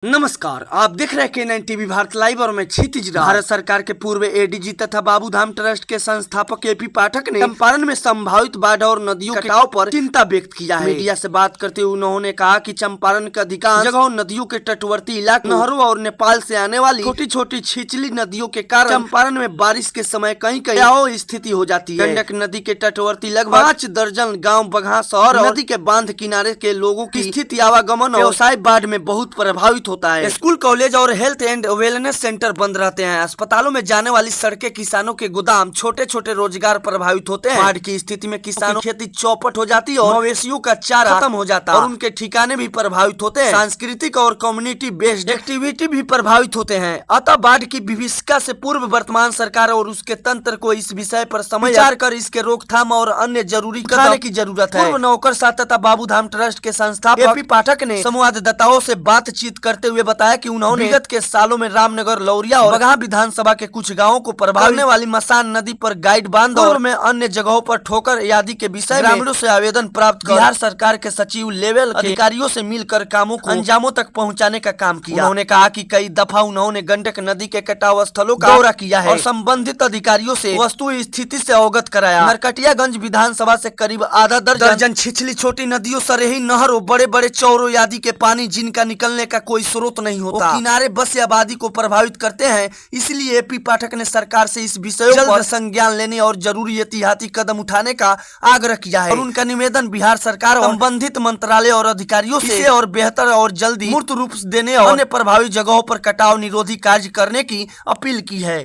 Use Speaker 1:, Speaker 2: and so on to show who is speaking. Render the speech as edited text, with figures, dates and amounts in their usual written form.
Speaker 1: नमस्कार, आप देख रहे हैं K9 टीवी भारत लाइव और मैं क्षितिज राज। भारत सरकार के पूर्व एडीजी तथा बाबूधाम ट्रस्ट के संस्थापक एपी पाठक ने चंपारण में संभावित बाढ़ और नदियों के कटाव पर चिंता व्यक्त किया है। मीडिया से बात करते हुए उन्होंने कहा कि चंपारण के अधिकांश जगहों नदियों के तटवर्ती इलाकों, नहरों और नेपाल से आने वाली छोटी छोटी छिछली नदियों के कारण चंपारण में बारिश के समय कहीं कहीं स्थिति हो जाती है। गंडक नदी के तटवर्ती लगभग 5 दर्जन गाँव, बगहा शहर और नदी के बांध किनारे के लोगों की स्थिति आवागमन और व्यवसाय बाढ़ में बहुत प्रभावित होता है। स्कूल, कॉलेज और हेल्थ एंड वेलनेस सेंटर बंद रहते हैं। अस्पतालों में जाने वाली सड़कें, किसानों के गोदाम, छोटे छोटे रोजगार प्रभावित होते हैं। बाढ़ की स्थिति में किसानों की खेती चौपट हो जाती है और मवेशियों का चारा खत्म हो जाता है और उनके ठिकाने भी प्रभावित होते हैं। सांस्कृतिक और कम्युनिटी बेस्ड एक्टिविटी भी प्रभावित होते हैं। अतः बाढ़ की विभीषिका से पूर्व वर्तमान सरकार और उसके तंत्र को इस विषय पर विचार कर इसके रोकथाम और अन्य जरूरी कदम की जरूरत है। पूर्व नौकरशाह तथा बाबूधाम ट्रस्ट के संस्थापक एपी पाठक ने संवाददाताओं से बातचीत करते हुए बताया कि उन्होंने विगत के सालों में रामनगर, लौरिया और बगहा विधानसभा के कुछ गांवों को प्रभावित करने वाली मसान नदी पर गाइड बांध और में अन्य जगहों पर ठोकर आदि के विषय ग्रामीणों से आवेदन प्राप्त कर बिहार सरकार के सचिव लेवल अधिकारियों से मिलकर कामों को अंजामों तक पहुंचाने का काम किया। उन्होंने कहा कि कई दफा उन्होंने गंडक नदी के कटाव स्थलों का दौरा किया है और संबंधित अधिकारियों से वस्तु स्थिति से अवगत कराया। नरकटियागंज विधानसभा से करीब आधा दर्जन छिछली छोटी नदियों, सरेही नहरों, बड़े बड़े चौरों आदि के पानी जिनका निकलने का कोई स्रोत नहीं होता, किनारे बस आबादी को प्रभावित करते हैं। इसलिए एपी पाठक ने सरकार से इस विषय पर संज्ञान लेने और जरूरी एहतियाती कदम उठाने का आग्रह किया है और उनका निवेदन बिहार सरकार और संबंधित मंत्रालय और अधिकारियों से और बेहतर और जल्दी मूर्त रूप देने और अन्य प्रभावित जगहों पर कटाव निरोधी कार्य करने की अपील की है।